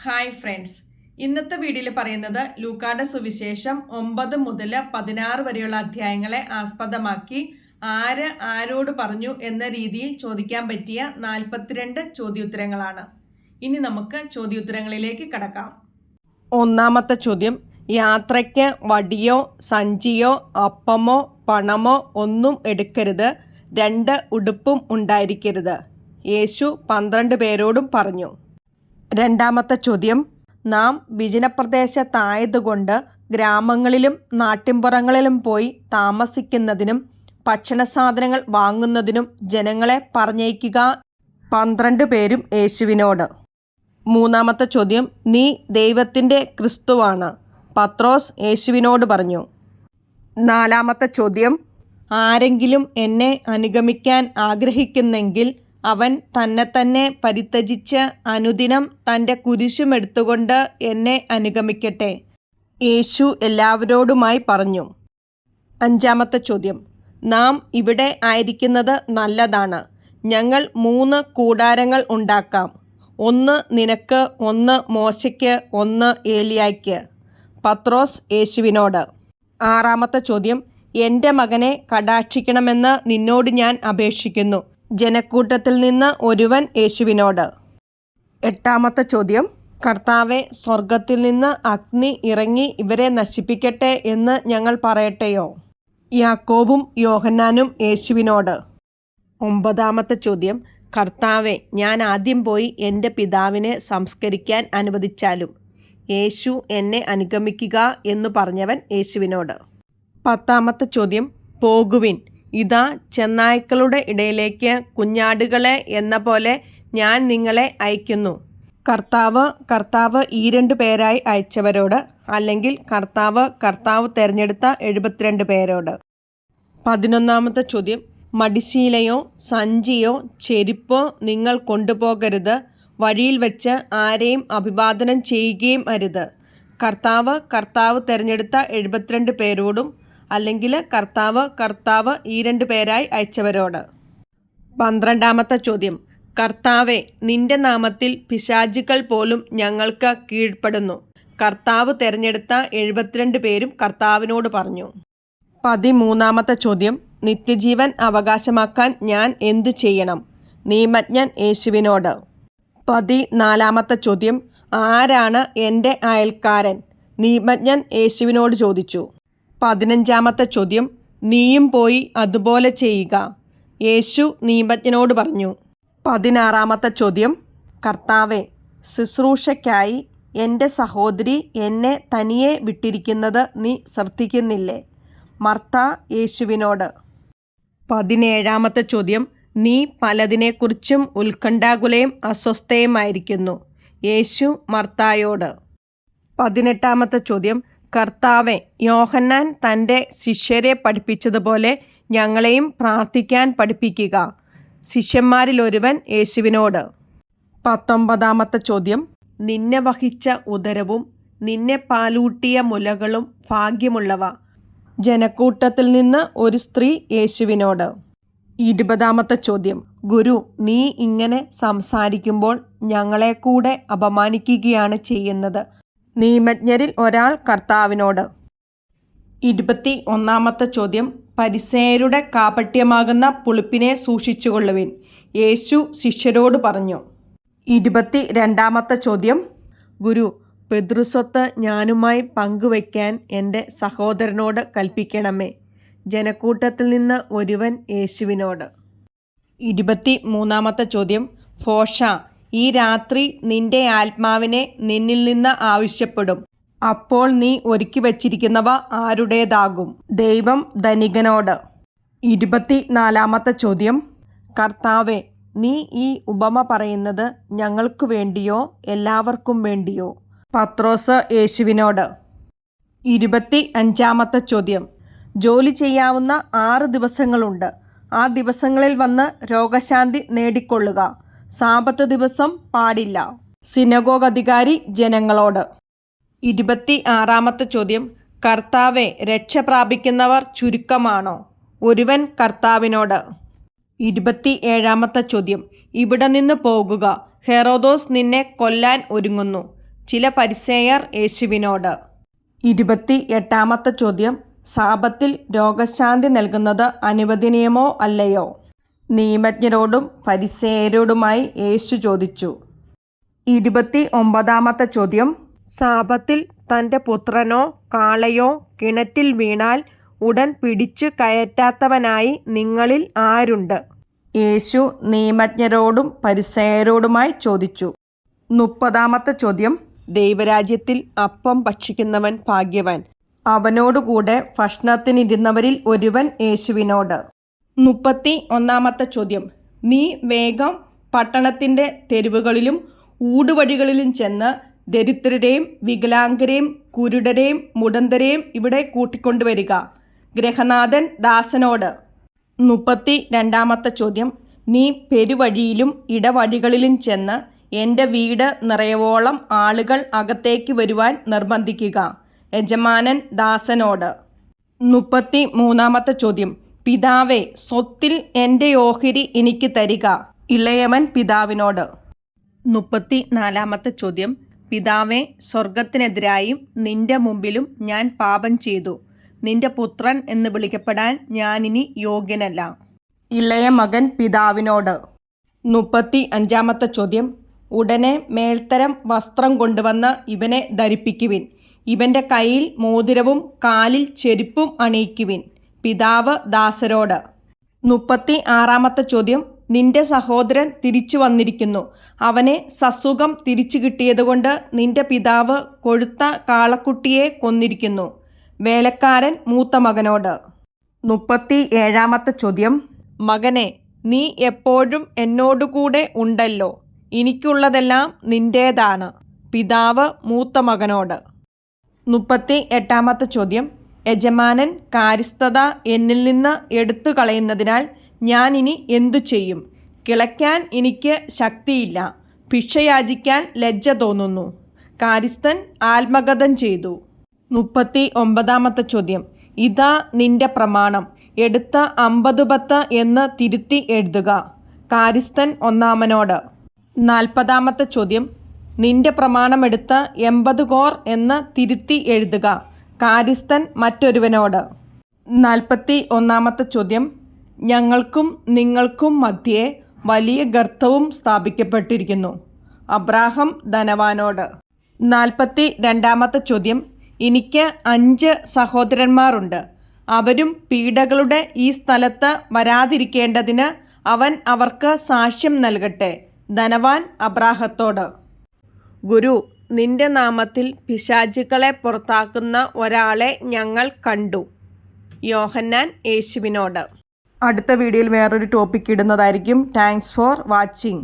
Hi friends, ഇന്നത്തെ വീഡിയോയിൽ പറയുന്നത് ലൂക്കായുടെ സുവിശേഷം 9 മുതൽ 16 വരെയുള്ള അധ്യായങ്ങളെ ആസ്പദമാക്കി ആര് ആരോട് പറഞ്ഞു എന്ന രീതിയിൽ ചോദിക്കാൻ പറ്റിയ 42 ചോദ്യോത്തരങ്ങളാണ്. ഇനി നമുക്ക് ചോദ്യോത്തരങ്ങളിലേക്ക് കടക്കാം. ഒന്നാമത്തെ ചോദ്യം: യാത്രയ്ക്ക് വടിയോ സഞ്ചിയോ അപ്പമോ പണമോ ഒന്നും എടുക്കരുത്, 2 ഉടുപ്പും ഉണ്ടായിരിക്കരുത്. യേശു 12 പേരോടും പറഞ്ഞു. രണ്ടാമത്തെ ചോദ്യം: നാം വിജനപ്രദേശത്തായതുകൊണ്ട് ഗ്രാമങ്ങളിലും നാട്ടിൻപുറങ്ങളിലും പോയി താമസിക്കുന്നതിനും ഭക്ഷണ സാധനങ്ങൾ വാങ്ങുന്നതിനും ജനങ്ങളെ പറഞ്ഞയക്കുക. 12 പേരും യേശുവിനോട്. മൂന്നാമത്തെ ചോദ്യം: നീ ദൈവത്തിൻ്റെ ക്രിസ്തുവാണ്. പത്രോസ് യേശുവിനോട് പറഞ്ഞു. നാലാമത്തെ ചോദ്യം: ആരെങ്കിലും എന്നെ അനുഗമിക്കാൻ ആഗ്രഹിക്കുന്നെങ്കിൽ അവൻ തന്നെ പരിത്യജിച്ച് അനുദിനം തൻ്റെ കുരിശുമെടുത്തുകൊണ്ട് എന്നെ അനുഗമിക്കട്ടെ. യേശു എല്ലാവരോടുമായി പറഞ്ഞു. അഞ്ചാമത്തെ ചോദ്യം: നാം ഇവിടെ ആയിരിക്കുന്നത് നല്ലതാണ്. ഞങ്ങൾ 3 കൂടാരങ്ങൾ ഉണ്ടാക്കാം. 1 നിനക്ക്, 1 മോശയ്ക്ക്, 1 ഏലിയായ്ക്ക്. പത്രോസ് യേശുവിനോട്. ആറാമത്തെ ചോദ്യം: എൻ്റെ മകനെ കടാക്ഷിക്കണമെന്ന് നിന്നോട് ഞാൻ അപേക്ഷിക്കുന്നു. ജനക്കൂട്ടത്തിൽ നിന്ന് ഒരുവൻ യേശുവിനോട്. എട്ടാമത്തെ ചോദ്യം: കർത്താവെ, സ്വർഗത്തിൽ നിന്ന് അഗ്നി ഇറങ്ങി ഇവരെ നശിപ്പിക്കട്ടെ എന്ന് ഞങ്ങൾ പറയട്ടെയോ? യാക്കോബും യോഹന്നാനും യേശുവിനോട്. ഒമ്പതാമത്തെ ചോദ്യം: കർത്താവെ, ഞാൻ ആദ്യം പോയി എൻ്റെ പിതാവിനെ സംസ്കരിക്കാൻ അനുവദിച്ചാലും. യേശു എന്നെ അനുഗമിക്കുക എന്ന് പറഞ്ഞവൻ യേശുവിനോട്. പത്താമത്തെ ചോദ്യം: പോകുവിൻ, ഇതാ ചെന്നായ്ക്കളുടെ ഇടയിലേക്ക് കുഞ്ഞാടുകളെ എന്ന പോലെ ഞാൻ നിങ്ങളെ അയക്കുന്നു. കർത്താവ് ഈ 2 പേരായി അയച്ചവരോട്, അല്ലെങ്കിൽ കർത്താവ് തിരഞ്ഞെടുത്ത 72 പേരോട്. 11ാമത്തെ ചോദ്യം: മടിശീലയോ സഞ്ചിയോ ചെരുപ്പോ നിങ്ങൾ കൊണ്ടുപോകരുത്. വഴിയിൽ വെച്ച് ആരെയും അഭിവാദനം ചെയ്യുകയും അരുത്. കർത്താവ് തിരഞ്ഞെടുത്ത 72 പേരോടും, അല്ലെങ്കിൽ കർത്താവ് ഈ 2 പേരായി അയച്ചവരോട്. 12ാമത്തെ ചോദ്യം: കർത്താവെ, നിന്റെ നാമത്തിൽ പിശാചുക്കൾ പോലും ഞങ്ങൾക്ക് കീഴ്പ്പെടുന്നു. കർത്താവ് തിരഞ്ഞെടുത്ത 72 പേരും കർത്താവിനോട് പറഞ്ഞു. 13ാമത്തെ ചോദ്യം: നിത്യജീവൻ അവകാശമാക്കാൻ ഞാൻ എന്തു ചെയ്യണം? നിയമജ്ഞൻ യേശുവിനോട്. 14ാമത്തെ ചോദ്യം: ആരാണ് എൻ്റെ അയൽക്കാരൻ? നിയമജ്ഞൻ യേശുവിനോട് ചോദിച്ചു. 15ാമത്തെ ചോദ്യം: നീയും പോയി അതുപോലെ ചെയ്യുക. യേശു നിയമജ്ഞനോട് പറഞ്ഞു. 16ാമത്തെ ചോദ്യം: കർത്താവെ, ശുശ്രൂഷയ്ക്കായി എൻ്റെ സഹോദരി എന്നെ തനിയെ വിട്ടിരിക്കുന്നത് നീ ശ്രദ്ധിക്കുന്നില്ലേ? മർത്ത യേശുവിനോട്. 17ാമത്തെ ചോദ്യം: നീ പലതിനെക്കുറിച്ചും ഉത്കണ്ഠാകുലയും അസ്വസ്ഥയുമായിരിക്കുന്നു. യേശു മർത്തായോട്. 18ാമത്തെ ചോദ്യം: കർത്താവെ, യോഹന്നാൻ തൻ്റെ ശിഷ്യരെ പഠിപ്പിച്ചതുപോലെ ഞങ്ങളെയും പ്രാർത്ഥിക്കാൻ പഠിപ്പിക്കുക. ശിഷ്യന്മാരിലൊരുവൻ യേശുവിനോട്. 19ാമത്തെ ചോദ്യം: നിന്നെ വഹിച്ച ഉദരവും നിന്നെ പാലൂട്ടിയ മുലകളും ഭാഗ്യമുള്ളവ. ജനക്കൂട്ടത്തിൽ നിന്ന് ഒരു സ്ത്രീ യേശുവിനോട്. 20ാമത്തെ ചോദ്യം: ഗുരു, നീ ഇങ്ങനെ സംസാരിക്കുമ്പോൾ ഞങ്ങളെ കൂടെ അപമാനിക്കുകയാണ് ചെയ്യുന്നത്. നിയമജ്ഞരിൽ ഒരാൾ കർത്താവിനോട്. 21ാമത്തെ ചോദ്യം: പരിസേയരുടെ കാപട്യമാകുന്ന പുളിപ്പിനെ സൂക്ഷിച്ചുകൊള്ളുവിൻ. യേശു ശിഷ്യരോട് പറഞ്ഞു. 22ാമത്തെ ചോദ്യം: ഗുരു, പിതൃസ്വത്ത് ഞാനുമായി പങ്കുവയ്ക്കാൻ എൻ്റെ സഹോദരനോട് കൽപ്പിക്കണമേ. ജനക്കൂട്ടത്തിൽ നിന്ന് ഒരുവൻ യേശുവിനോട്. 23ാമത്തെ ചോദ്യം: ഭോഷ, ഈ രാത്രി നിന്റെ ആത്മാവിനെ നിന്നിൽ നിന്ന് ആവശ്യപ്പെടും. അപ്പോൾ നീ ഒരുക്കി വച്ചിരിക്കുന്നവ ആരുടേതാകും? ദൈവം ധനികനോട്. 24ാമത്തെ ചോദ്യം: കർത്താവെ, നീ ഈ ഉപമ പറയുന്നത് ഞങ്ങൾക്കു വേണ്ടിയോ എല്ലാവർക്കും വേണ്ടിയോ? പത്രോസ് യേശുവിനോട്. 25ാമത്തെ ചോദ്യം: ജോലി ചെയ്യാവുന്ന 6 ദിവസങ്ങളുണ്ട്. ആ ദിവസങ്ങളിൽ വന്ന് രോഗശാന്തി നേടിക്കൊള്ളുക. സാബത്ത് ദിവസം പാടില്ല. സിനഗോഗ് അധികാരി ജനങ്ങളോട്. 26ാമത്തെ ചോദ്യം: കർത്താവെ, രക്ഷ പ്രാപിക്കുന്നവർ ചുരുക്കമാണോ? ഒരുവൻ കർത്താവിനോട്. 27ാമത്തെ ചോദ്യം: ഇവിടെ നിന്ന് പോകുക, ഹെറോദോസ് നിന്നെ കൊല്ലാൻ ഒരുങ്ങുന്നു. ചില പരിസേയർ യേശുവിനോട്. 28 ചോദ്യം. സാപത്തിൽ രോഗശാന്തി നൽകുന്നത് അനുവദനീയമോ അല്ലയോ? നിയമജ്ഞരോടും പരിസേയരോടുമായി യേശു ചോദിച്ചു. 29 ചോദ്യം. സാപത്തിൽ തൻ്റെ പുത്രനോ കാളയോ കിണറ്റിൽ വീണാൽ ഉടൻ പിടിച്ചു കയറ്റാത്തവനായി നിങ്ങളിൽ ആരുണ്ട്? യേശു നിയമജ്ഞരോടും പരിസേയരോടുമായി ചോദിച്ചു. 30 ചോദ്യം. ദൈവരാജ്യത്തിൽ അപ്പം ഭക്ഷിക്കുന്നവൻ ഭാഗ്യവാൻ, അവനോടുകൂടെ ഭക്ഷണത്തിനിരുന്നവരിൽ ഒരുവൻ യേശുവിനോട്. 31 ചോദ്യം. നീ വേഗം പട്ടണത്തിൻ്റെ തെരുവുകളിലും ഊടുവഴികളിലും ചെന്ന് ദരിദ്രരെയും വികലാംഗരെയും കുരുടരെയും മുടന്തരെയും ഇവിടെ കൂട്ടിക്കൊണ്ടുവരിക. ഗൃഹനാഥൻ ദാസനോട്. 32 ചോദ്യം. നീ പെരുവഴിയിലും ഇടവഴികളിലും ചെന്ന് എൻ്റെ വീട് നിറയവോളം ആളുകൾ അകത്തേക്ക് വരുവാൻ നിർബന്ധിക്കുക. യജമാനൻ ദാസനോട്. 33 ചോദ്യം. പിതാവേ, സ്വത്തിൽ എൻ്റെ ഓഹരി എനിക്ക് തരിക. ഇളയവൻ പിതാവിനോട്. 34 ചോദ്യം. പിതാവേ, സ്വർഗത്തിനെതിരായും നിന്റെ മുമ്പിലും ഞാൻ പാപം ചെയ്തു. നിന്റെ പുത്രൻ എന്ന് വിളിക്കപ്പെടാൻ ഞാനിനി യോഗ്യനല്ല. ഇളയ മകൻ പിതാവിനോട്. 35 ചോദ്യം. ഉടനെ മേൽത്തരം വസ്ത്രം കൊണ്ടുവന്ന് ഇവനെ ധരിപ്പിക്കുവിൻ. ഇവൻ്റെ കയ്യിൽ മോതിരവും കാലിൽ ചെരുപ്പും അണിയിക്കുവിൻ. പിതാവ് ദാസരോട്. 36 ചോദ്യം. നിന്റെ സഹോദരൻ തിരിച്ചു വന്നിരിക്കുന്നു. അവനെ സസുഖം തിരിച്ചു കിട്ടിയതുകൊണ്ട് നിന്റെ പിതാവ് കൊഴുത്ത കാളക്കുട്ടിയെ കൊന്നിരിക്കുന്നു. വേലക്കാരൻ മൂത്ത മകനോട്. 37 ചോദ്യം. മകനെ, നീ എപ്പോഴും എന്നോടുകൂടെ ഉണ്ടല്ലോ. എനിക്കുള്ളതെല്ലാം നിന്റേതാണ്. പിതാവ് മൂത്ത മകനോട്. 38 ചോദ്യം. യജമാനൻ കാര്യസ്ഥത എന്നിൽ നിന്ന് എടുത്തു കളയുന്നതിനാൽ ഞാൻ ഇനി എന്തു ചെയ്യും? കിളയ്ക്കാൻ എനിക്ക് ശക്തിയില്ല, ഭിക്ഷയാചിക്കാൻ ലജ്ജ തോന്നുന്നു. കാര്യസ്ഥൻ ആത്മഗതം ചെയ്തു. 39 ചോദ്യം. ഇതാ നിന്റെ പ്രമാണം, എടുത്ത് 50 പത്ത് എന്ന് തിരുത്തി എഴുതുക. കാര്യസ്ഥൻ ഒന്നാമനോട്. 40 ചോദ്യം. നിന്റെ പ്രമാണമെടുത്ത് 80 കോർ എന്ന് തിരുത്തി എഴുതുക. കാര്യസ്ഥൻ മറ്റൊരുവനോട്. 41 ചോദ്യം. ഞങ്ങൾക്കും നിങ്ങൾക്കും മധ്യേ വലിയ ഗർത്തവും സ്ഥാപിക്കപ്പെട്ടിരിക്കുന്നു. അബ്രാഹം ധനവാനോട്. 42 ചോദ്യം. എനിക്ക് 5 സഹോദരന്മാരുണ്ട്. അവരും പീഡകളുടെ ഈ സ്ഥലത്ത് വരാതിരിക്കേണ്ടതിന് അവൻ അവർക്ക് സാക്ഷ്യം നൽകട്ടെ. ധനവാൻ അബ്രാഹത്തോട്. ഗുരു, നിന്റെ നാമത്തിൽ പിശാചുക്കളെ പുറത്താക്കുന്ന ഒരാളെ ഞങ്ങൾ കണ്ടു. യോഹന്നാൻ യേശുവിനോട്. അടുത്ത വീഡിയോയിൽ വേറൊരു ടോപ്പിക് ഇടുന്നതായിരിക്കും. Thanks for watching.